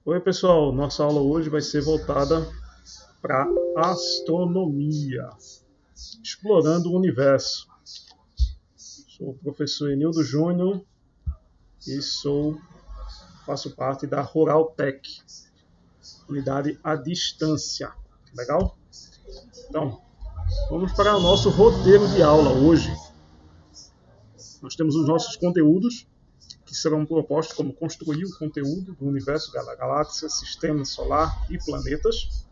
Oi, pessoal. Nossa aula hoje vai ser voltada para astronomia, explorando o universo. Sou o professor Enildo Júnior e faço parte da Rural Tech, unidade à distância. Legal? Então, vamos para o nosso roteiro de aula hoje. Nós temos os nossos conteúdos, que serão propostos como construir o conteúdo do universo, galáxia, sistema solar e planetas,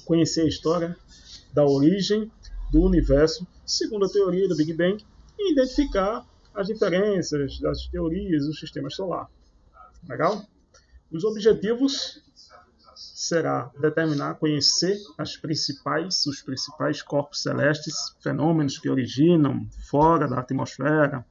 conhecer a história da origem do universo segundo a teoria do Big Bang e identificar as diferenças das teorias do sistema solar. Legal? Os objetivos será determinar, conhecer os principais corpos celestes, fenômenos que originam fora da atmosfera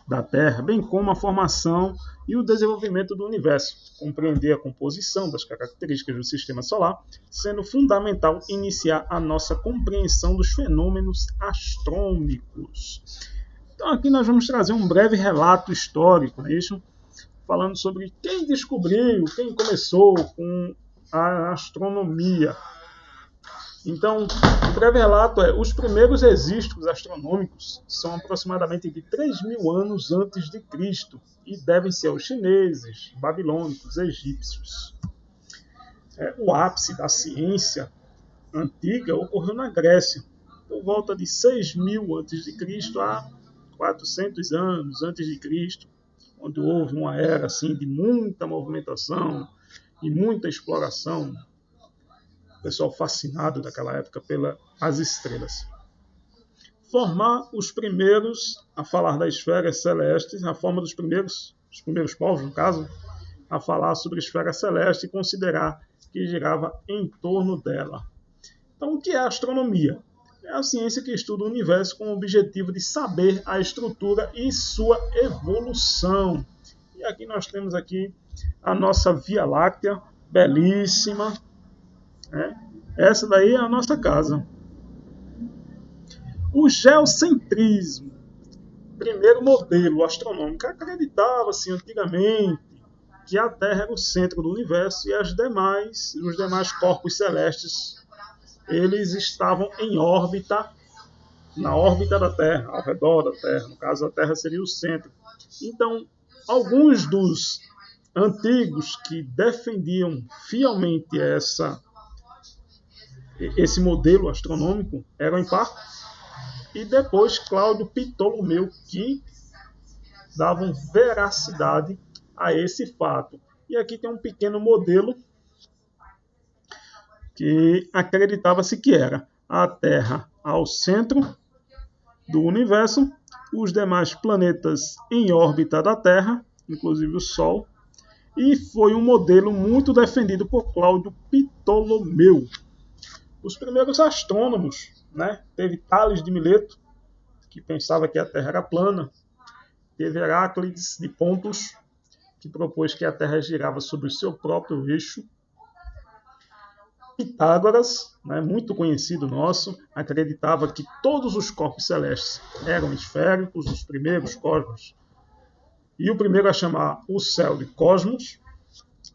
da Terra, bem como a formação e o desenvolvimento do universo, compreender a composição das características do sistema solar, sendo fundamental iniciar a nossa compreensão dos fenômenos astrônomicos. Então aqui nós vamos trazer um breve relato histórico, não é isso? Falando sobre quem descobriu, quem começou com a astronomia. Então, o breve relato é: os primeiros registros astronômicos são aproximadamente de 3.000 anos antes de Cristo e devem-se aos chineses, babilônicos, egípcios. O ápice da ciência antiga ocorreu na Grécia, por volta de 6.000 a.C. a 400 anos antes de Cristo, onde houve uma era assim, de muita movimentação e muita exploração. O pessoal fascinado daquela época pelas estrelas. Formar os primeiros a falar das esferas celestes, a forma dos primeiros povos, no caso, a falar sobre a esfera celeste e considerar que girava em torno dela. Então, o que é a astronomia? É a ciência que estuda o universo com o objetivo de saber a estrutura e sua evolução. E aqui nós temos aqui a nossa Via Láctea, belíssima. Essa daí é a nossa casa. O geocentrismo, primeiro modelo astronômico, acreditava-se antigamente que a Terra era o centro do universo e os demais corpos celestes, eles estavam em órbita, na órbita da Terra, ao redor da Terra. No caso, a Terra seria o centro. Então, alguns dos antigos que defendiam fielmente esse modelo astronômico eram em parte, e depois Cláudio Ptolomeu, que davam veracidade a esse fato. E aqui tem um pequeno modelo que acreditava-se que era a Terra ao centro do universo, os demais planetas em órbita da Terra, inclusive o Sol, e foi um modelo muito defendido por Cláudio Ptolomeu. Os primeiros astrônomos, teve Tales de Mileto, que pensava que a Terra era plana, teve Heráclides de Pontos, que propôs que a Terra girava sobre o seu próprio eixo. Pitágoras, muito conhecido nosso, acreditava que todos os corpos celestes eram esféricos, os primeiros cosmos, e o primeiro a chamar o céu de cosmos.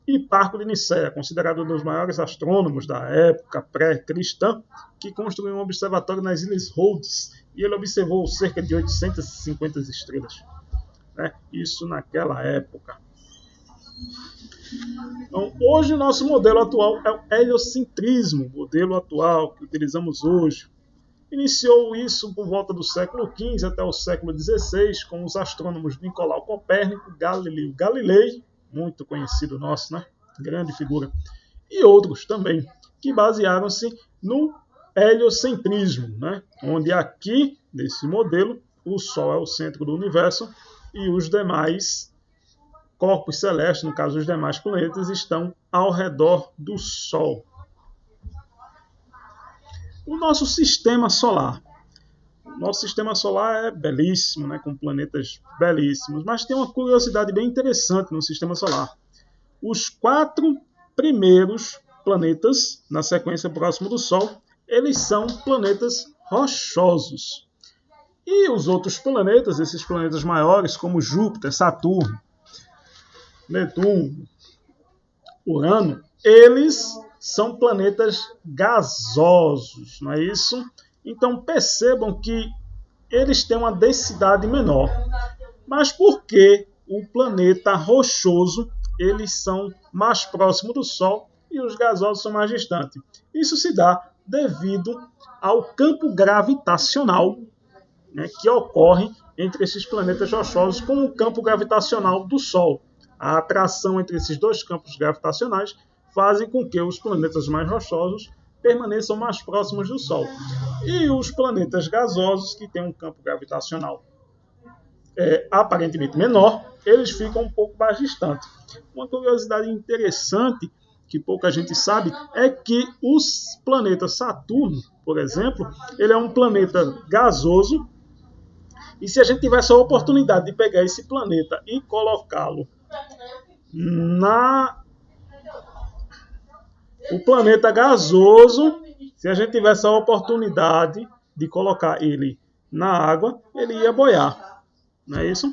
E Parco de Nicéia, considerado um dos maiores astrônomos da época pré-cristã, que construiu um observatório nas Ilhas Rhodes, e ele observou cerca de 850 estrelas. Isso naquela época. Então, hoje o nosso modelo atual é o heliocentrismo, o modelo atual que utilizamos hoje. Iniciou isso por volta do século XV até o século XVI, com os astrônomos Nicolau Copérnico, Galileu Galilei, muito conhecido nosso, grande figura, e outros também, que basearam-se no heliocentrismo, onde aqui, nesse modelo, o Sol é o centro do universo e os demais corpos celestes, no caso os demais planetas, estão ao redor do Sol. O nosso sistema solar. O nosso sistema solar é belíssimo, com planetas belíssimos, mas tem uma curiosidade bem interessante no sistema solar. Os 4 primeiros planetas, na sequência próximo do Sol, eles são planetas rochosos. E os outros planetas, esses planetas maiores, como Júpiter, Saturno, Netuno, Urano, eles são planetas gasosos, não é isso? Então percebam que eles têm uma densidade menor. Mas por que o planeta rochoso eles são mais próximos do Sol e os gasosos são mais distantes? Isso se dá devido ao campo gravitacional, né, que ocorre entre esses planetas rochosos com o campo gravitacional do Sol. A atração entre esses dois campos gravitacionais fazem com que os planetas mais rochosos permaneçam mais próximos do Sol. E os planetas gasosos, que têm um campo gravitacional aparentemente menor, eles ficam um pouco mais distantes. Uma curiosidade interessante, que pouca gente sabe, é que o planeta Saturno, por exemplo, ele é um planeta gasoso, e se a gente tivesse a oportunidade de pegar esse planeta e colocá-lo o planeta gasoso, se a gente tivesse a oportunidade de colocar ele na água, ele ia boiar. Não é isso?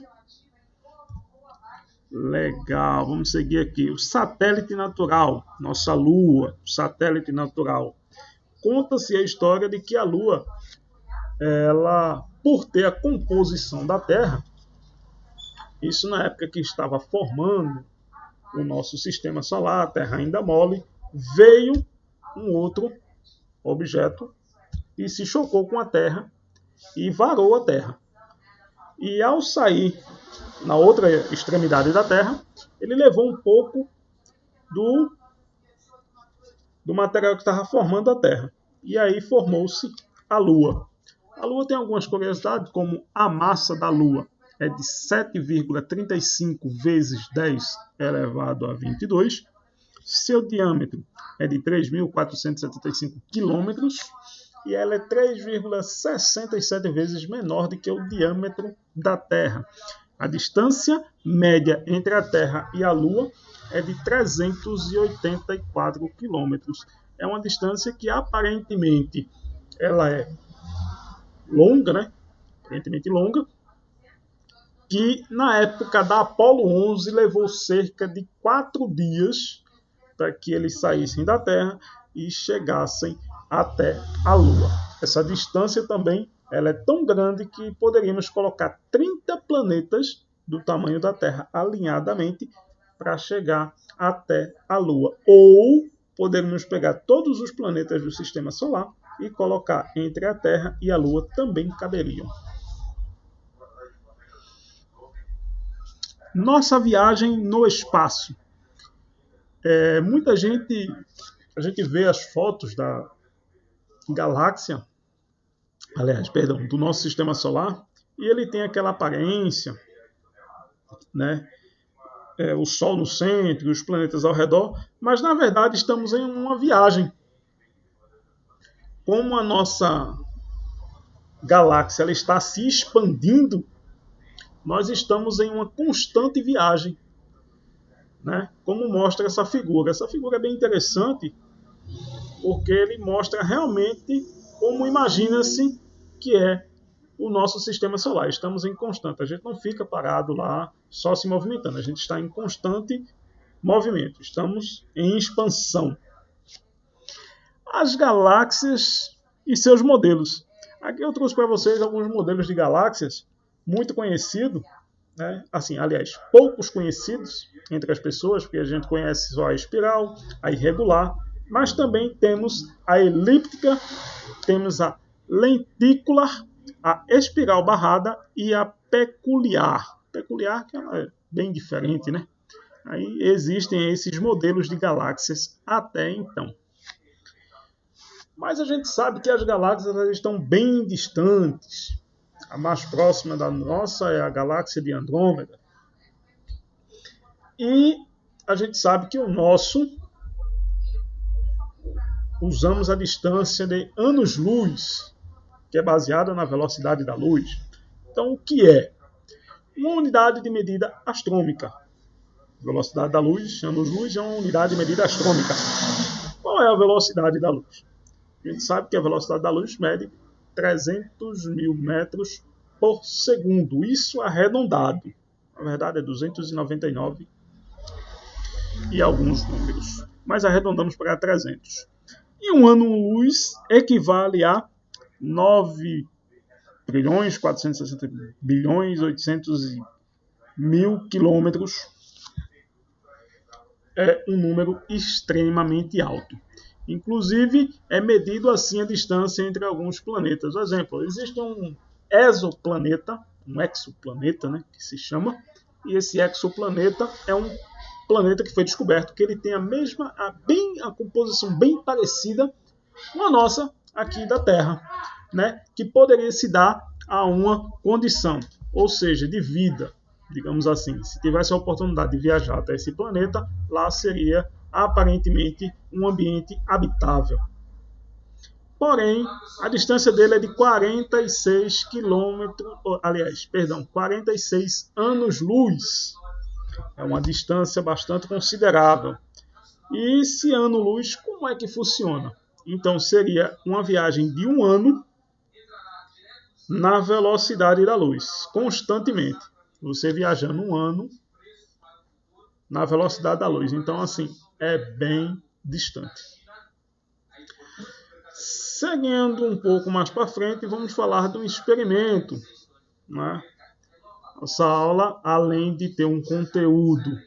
Legal, vamos seguir aqui. O satélite natural, nossa Lua, satélite natural. Conta-se a história de que a Lua, ela, por ter a composição da Terra, isso na época que estava formando o nosso sistema solar, a Terra ainda mole, veio um outro objeto e se chocou com a Terra e varou a Terra. E ao sair na outra extremidade da Terra, ele levou um pouco do material que estava formando a Terra. E aí formou-se a Lua. A Lua tem algumas curiosidades, como a massa da Lua é de 7,35 vezes 10 elevado a 22. Seu diâmetro é de 3.475 quilômetros e ela é 3,67 vezes menor do que o diâmetro da Terra. A distância média entre a Terra e a Lua é de 384 quilômetros. É uma distância que aparentemente ela é longa, né? Aparentemente longa, que na época da Apolo 11 levou cerca de 4 dias para que eles saíssem da Terra e chegassem até a Lua. Essa distância também ela é tão grande que poderíamos colocar 30 planetas do tamanho da Terra alinhadamente para chegar até a Lua. Ou poderíamos pegar todos os planetas do Sistema Solar e colocar entre a Terra e a Lua, também caberiam. Nossa viagem no espaço. Muita gente, a gente vê as fotos da galáxia, do nosso Sistema Solar, e ele tem aquela aparência, né? O Sol no centro, os planetas ao redor, mas na verdade estamos em uma viagem. Como a nossa galáxia ela está se expandindo, nós estamos em uma constante viagem, né? Como mostra essa figura. Essa figura é bem interessante, porque ele mostra realmente como imagina-se que é o nosso sistema solar. Estamos em constante, a gente não fica parado lá só se movimentando, a gente está em constante movimento, estamos em expansão. As galáxias e seus modelos. Aqui eu trouxe para vocês alguns modelos de galáxias muito conhecidos, né? Assim, aliás, poucos conhecidos entre as pessoas, porque a gente conhece só a espiral, a irregular, mas também temos a elíptica, temos a lenticular, a espiral barrada e a peculiar. Peculiar que ela é bem diferente, né? Aí existem esses modelos de galáxias até então. Mas a gente sabe que as galáxias estão bem distantes. A mais próxima da nossa é a galáxia de Andrômeda. E a gente sabe que o nosso usamos a distância de anos-luz, que é baseada na velocidade da luz. Então, o que é? Uma unidade de medida astronômica. Velocidade da luz, anos-luz, é uma unidade de medida astronômica. Qual é a velocidade da luz? A gente sabe que a velocidade da luz mede 300 mil metros por segundo. Isso arredondado. Na verdade é 299 e alguns números, mas arredondamos para 300. E um ano-luz equivale a 9 trilhões, 460 bilhões, 800 mil quilômetros. É um número extremamente alto. Inclusive, é medido assim a distância entre alguns planetas. Por exemplo, existe um exoplaneta, um exoplaneta, né, que se chama, e esse exoplaneta é um planeta que foi descoberto que ele tem a composição bem parecida com a nossa aqui da Terra, né, que poderia se dar a uma condição, ou seja, de vida, digamos assim. Se tivesse a oportunidade de viajar até esse planeta, lá seria aparentemente um ambiente habitável. Porém, a distância dele é de 46 46 anos-luz. É uma distância bastante considerável. E esse ano-luz, como é que funciona? Então, seria uma viagem de um ano na velocidade da luz, constantemente. Você viajando um ano na velocidade da luz. Então, assim, é bem distante. Seguindo um pouco mais para frente, vamos falar de um experimento, né? Essa aula, além de ter um conteúdo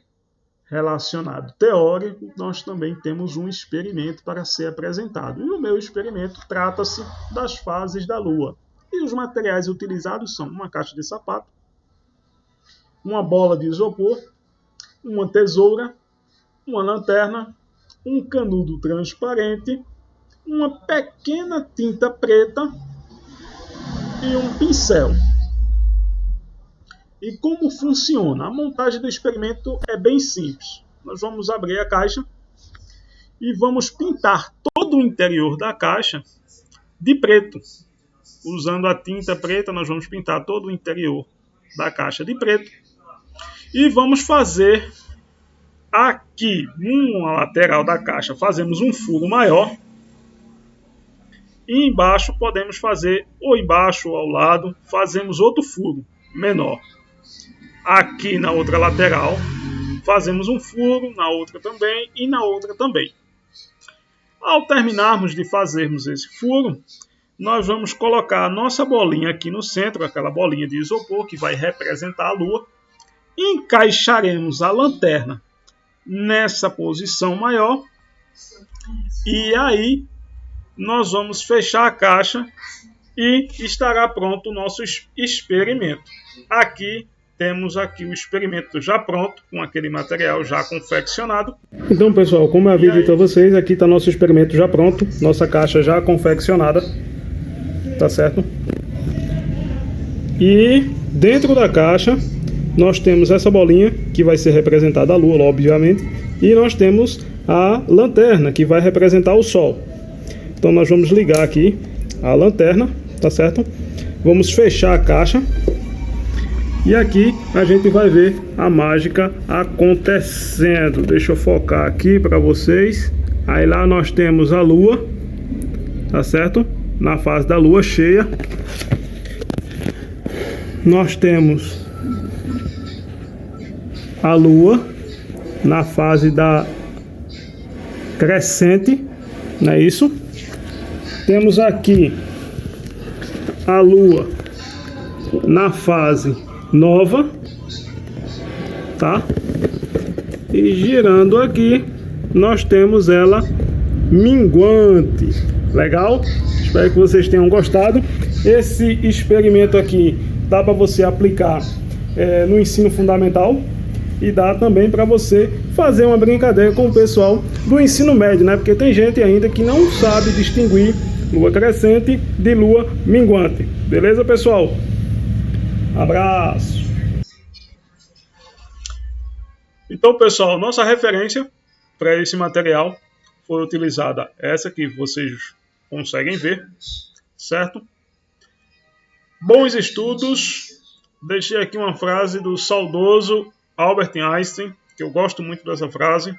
relacionado teórico, nós também temos um experimento para ser apresentado. E o meu experimento trata-se das fases da Lua. E os materiais utilizados são uma caixa de sapato, uma bola de isopor, uma tesoura, uma lanterna, um canudo transparente, uma pequena tinta preta e um pincel. E como funciona? A montagem do experimento é bem simples. Nós vamos abrir a caixa e vamos pintar todo o interior da caixa de preto. Usando a tinta preta, nós vamos pintar todo o interior da caixa de preto. E vamos fazer aqui, numa lateral da caixa, fazemos um furo maior. E embaixo podemos fazer, ou embaixo ou ao lado, fazemos outro furo menor. Aqui na outra lateral, fazemos um furo, na outra também e na outra também. Ao terminarmos de fazermos esse furo, nós vamos colocar a nossa bolinha aqui no centro, aquela bolinha de isopor que vai representar a Lua. Encaixaremos a lanterna nessa posição maior e aí nós vamos fechar a caixa e estará pronto o nosso experimento. Aqui temos aqui o experimento já pronto, com aquele material já confeccionado. Então, pessoal, como eu havia dito a vocês, aqui está nosso experimento já pronto, nossa caixa já confeccionada, tá certo? E dentro da caixa nós temos essa bolinha, que vai ser representada a Lua, obviamente, e nós temos a lanterna, que vai representar o Sol. Então nós vamos ligar aqui a lanterna, tá certo? Vamos fechar a caixa. E aqui a gente vai ver a mágica acontecendo. Deixa eu focar aqui para vocês. Aí lá nós temos a Lua, tá certo? Na fase da Lua cheia. Nós temos a Lua na fase da crescente, não é isso? Temos aqui a Lua na fase nova, tá? E girando aqui, nós temos ela minguante. Legal? Espero que vocês tenham gostado. Esse experimento aqui dá para você aplicar no ensino fundamental e dá também para você fazer uma brincadeira com o pessoal do ensino médio, né? Porque tem gente ainda que não sabe distinguir lua crescente de lua minguante. Beleza, pessoal? Abraço! Então, pessoal, nossa referência para esse material foi utilizada essa que vocês conseguem ver, certo? Bons estudos. Deixei aqui uma frase do saudoso Albert Einstein, que eu gosto muito dessa frase.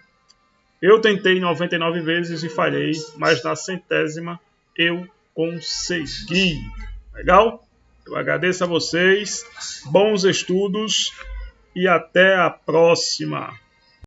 Eu tentei 99 vezes e falhei, mas na 100ª eu consegui. Legal? Eu agradeço a vocês, bons estudos e até a próxima.